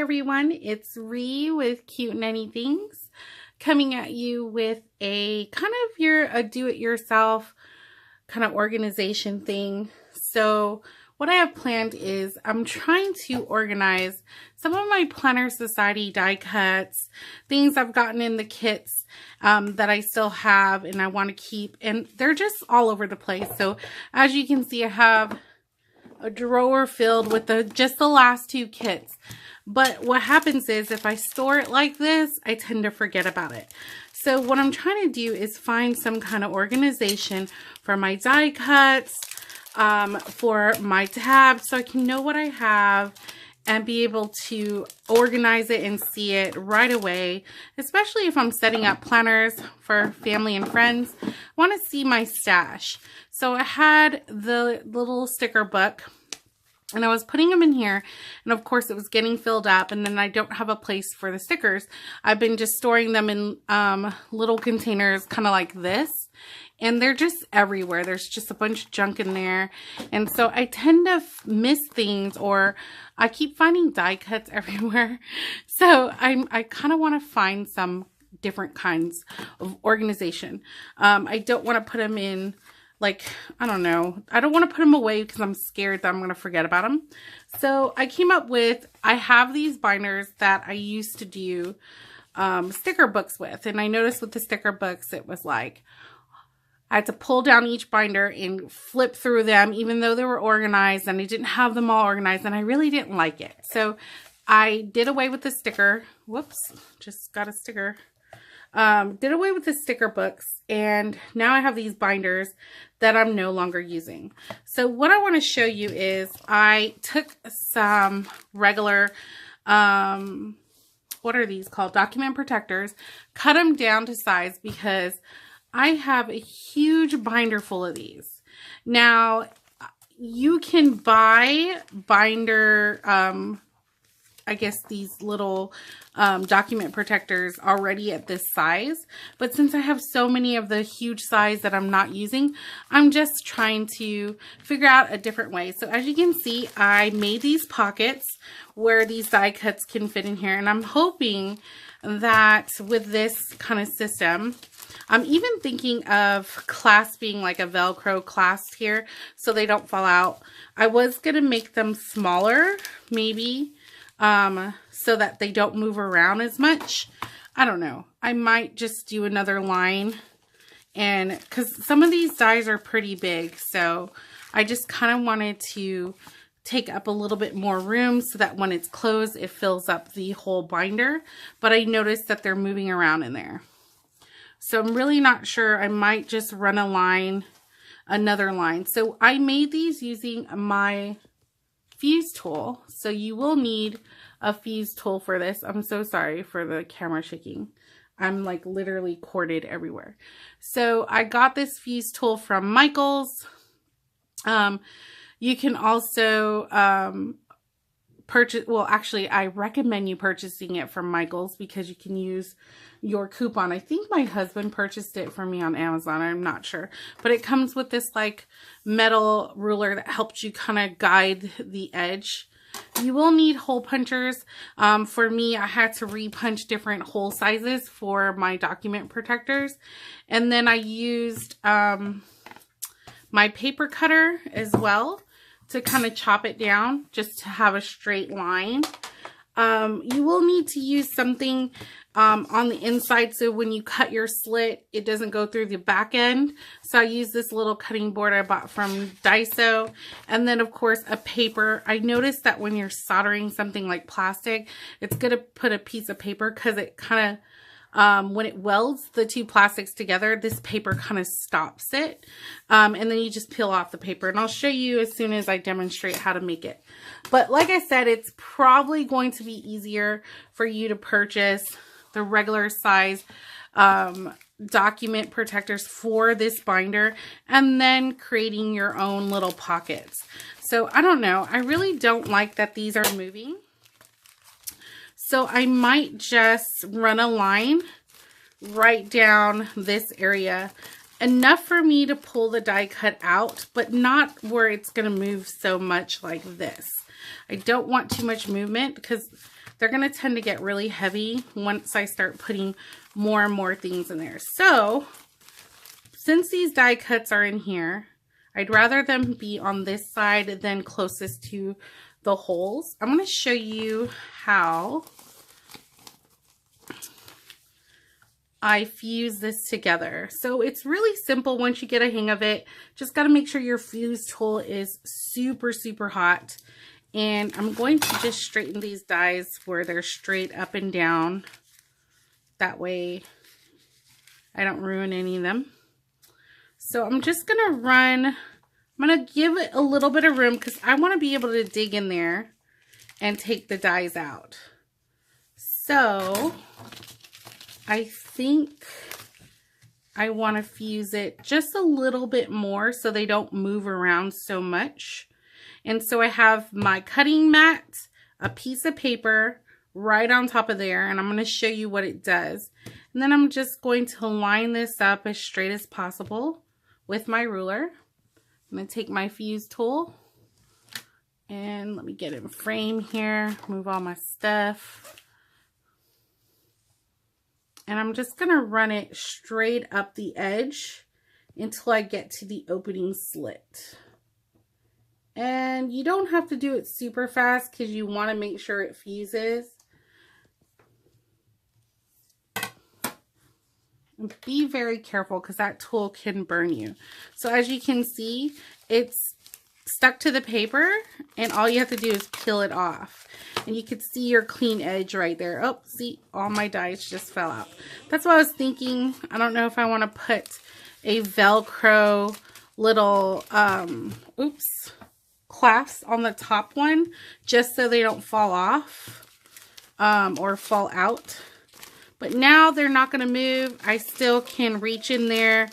everyone, it's Ree with Cute and Anythings, coming at you with a kind of a do-it-yourself kind of organization thing. So what I have planned is I'm trying to organize some of my Planner Society die cuts, things I've gotten in the kits that I still have and I want to keep, and they're just all over the place. So as you can see, I have a drawer filled with just the last two kits. But what happens is if I store it like this, I tend to forget about it. So what I'm trying to do is find some kind of organization for my die cuts, for my tabs, so I can know what I have and be able to organize it and see it right away, especially if I'm setting up planners for family and friends. I want to see my stash. So I had the little sticker book and I was putting them in here, and of course it was getting filled up, and then I don't have a place for the stickers. I've been just storing them in little containers kind of like this, and they're just everywhere. There's just a bunch of junk in there, and so I tend to miss things, or I keep finding die cuts everywhere. So I kind of want to find some different kinds of organization. I don't want to put them in, like, I don't know. I don't want to put them away because I'm scared that I'm going to forget about them. So I came up with, I have these binders that I used to do sticker books with. And I noticed with the sticker books, it was like, I had to pull down each binder and flip through them, even though they were organized, and I didn't have them all organized, and I really didn't like it. So I did away with the sticker. Whoops, just got a sticker. Did away with the sticker books, and now I have these binders that I'm no longer using. So what I want to show you is I took some regular, what are these called? Document protectors, cut them down to size because I have a huge binder full of these. Now, you can buy binder, I guess these little document protectors already at this size, but since I have so many of the huge size that I'm not using, I'm just trying to figure out a different way. So as you can see, I made these pockets where these die cuts can fit in here, and I'm hoping that with this kind of system, I'm even thinking of clasping like a Velcro clasp here so they don't fall out. I was going to make them smaller, maybe, so that they don't move around as much. I don't know. I might just do another line, and because some of these dies are pretty big, so I just kind of wanted to take up a little bit more room so that when it's closed, it fills up the whole binder. But I noticed that they're moving around in there. So I'm really not sure. I might just run a line, another line. So I made these using my fuse tool. So you will need a fuse tool for this. I'm so sorry for the camera shaking. I'm like literally corded everywhere. So I got this fuse tool from Michaels. You can also purchase, well, actually, I recommend you purchasing it from Michaels because you can use your coupon. I think my husband purchased it for me on Amazon. I'm not sure. But it comes with this like metal ruler that helps you kind of guide the edge. You will need hole punchers. For me, I had to repunch different hole sizes for my document protectors. And then I used my paper cutter as well to kind of chop it down just to have a straight line. You will need to use something on the inside so when you cut your slit, it doesn't go through the back end. So I use this little cutting board I bought from Daiso. And then of course a paper. I noticed that when you're soldering something like plastic, it's good to put a piece of paper because it kind of, when it welds the two plastics together, this paper kind of stops it. And then you just peel off the paper, and I'll show you as soon as I demonstrate how to make it. But like I said, it's probably going to be easier for you to purchase the regular size document protectors for this binder and then creating your own little pockets. So I don't know. I really don't like that these are moving. So I might just run a line right down this area. Enough for me to pull the die cut out, but not where it's going to move so much like this. I don't want too much movement because they're going to tend to get really heavy once I start putting more and more things in there. So since these die cuts are in here, I'd rather them be on this side than closest to the holes. I'm going to show you how I fuse this together. So it's really simple once you get a hang of it. Just got to make sure your fuse tool is super, super hot. And I'm going to just straighten these dies where they're straight up and down. That way I don't ruin any of them. So I'm just going to run, I'm going to give it a little bit of room because I want to be able to dig in there and take the dies out. So I think I want to fuse it just a little bit more so they don't move around so much. And so I have my cutting mat, a piece of paper right on top of there, and I'm going to show you what it does. And then I'm just going to line this up as straight as possible with my ruler. I'm going to take my fuse tool and let me get in frame here, move all my stuff. And I'm just going to run it straight up the edge until I get to the opening slit. And you don't have to do it super fast because you want to make sure it fuses. And be very careful because that tool can burn you. So as you can see, it's stuck to the paper and all you have to do is peel it off. And you can see your clean edge right there. Oh, see, all my dies just fell out. That's what I was thinking. I don't know if I want to put a Velcro little, clasp on the top one just so they don't fall off or fall out. But now they're not going to move. I still can reach in there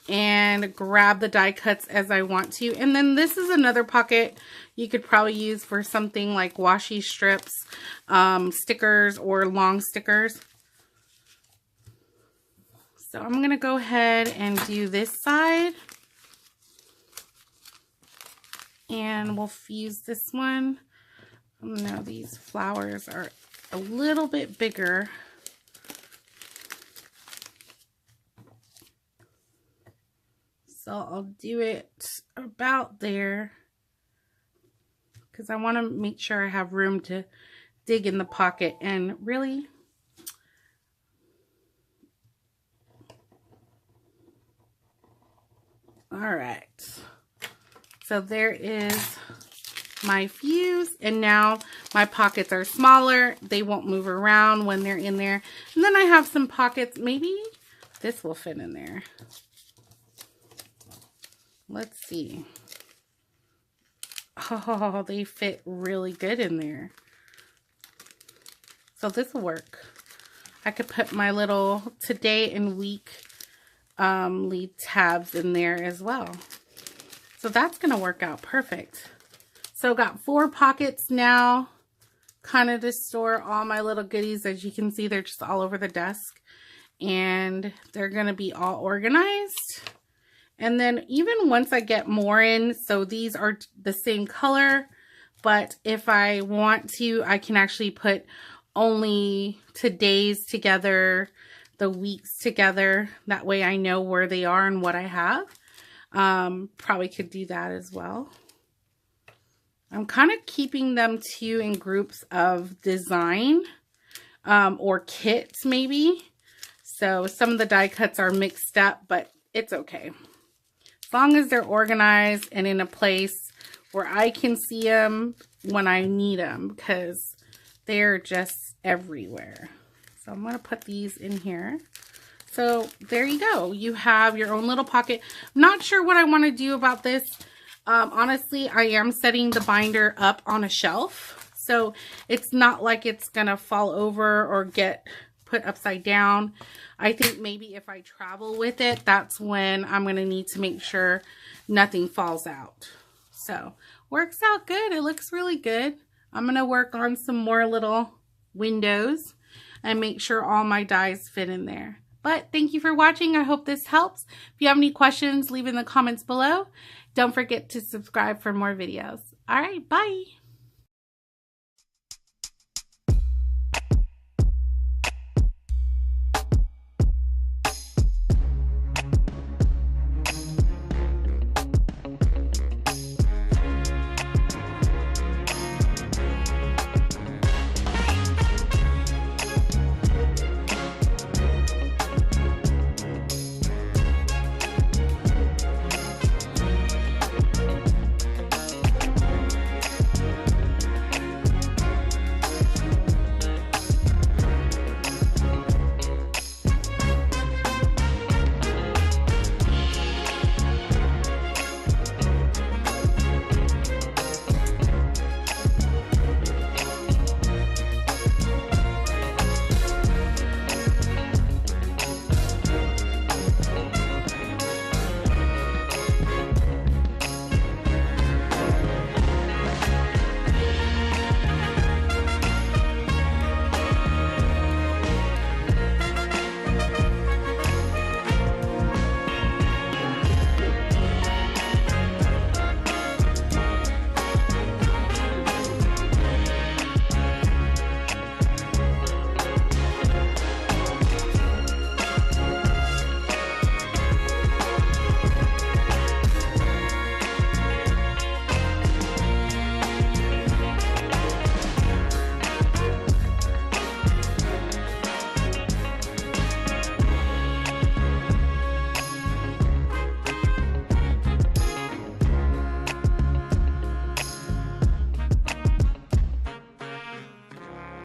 and grab the die cuts as I want to. And then this is another pocket you could probably use for something like washi strips, stickers, or long stickers. So I'm going to go ahead and do this side. And we'll fuse this one. Now these flowers are a little bit bigger. So I'll do it about there because I want to make sure I have room to dig in the pocket. And really, all right. So there is my fuse, and now my pockets are smaller. They won't move around when they're in there. And then I have some pockets. Maybe this will fit in there. Let's see. Oh, they fit really good in there. So this will work. I could put my little today and week lead tabs in there as well. So that's going to work out perfect. So got 4 pockets now, kind of to store all my little goodies. As you can see, they're just all over the desk. And they're going to be all organized. And then even once I get more in, so these are the same color, but if I want to, I can actually put only today's together, the weeks together. That way I know where they are and what I have. Probably could do that as well. I'm kind of keeping them too in groups of design or kits maybe. So some of the die cuts are mixed up, but it's okay. As long as they're organized and in a place where I can see them when I need them, because they're just everywhere. So I'm going to put these in here. So there you go. You have your own little pocket. I'm not sure what I want to do about this. Honestly, I am setting the binder up on a shelf. So it's not like it's going to fall over or get put upside down. I think maybe if I travel with it, that's when I'm going to need to make sure nothing falls out. So works out good. It looks really good. I'm going to work on some more little windows and make sure all my dies fit in there. But thank you for watching. I hope this helps. If you have any questions, leave in the comments below. Don't forget to subscribe for more videos. All right, bye.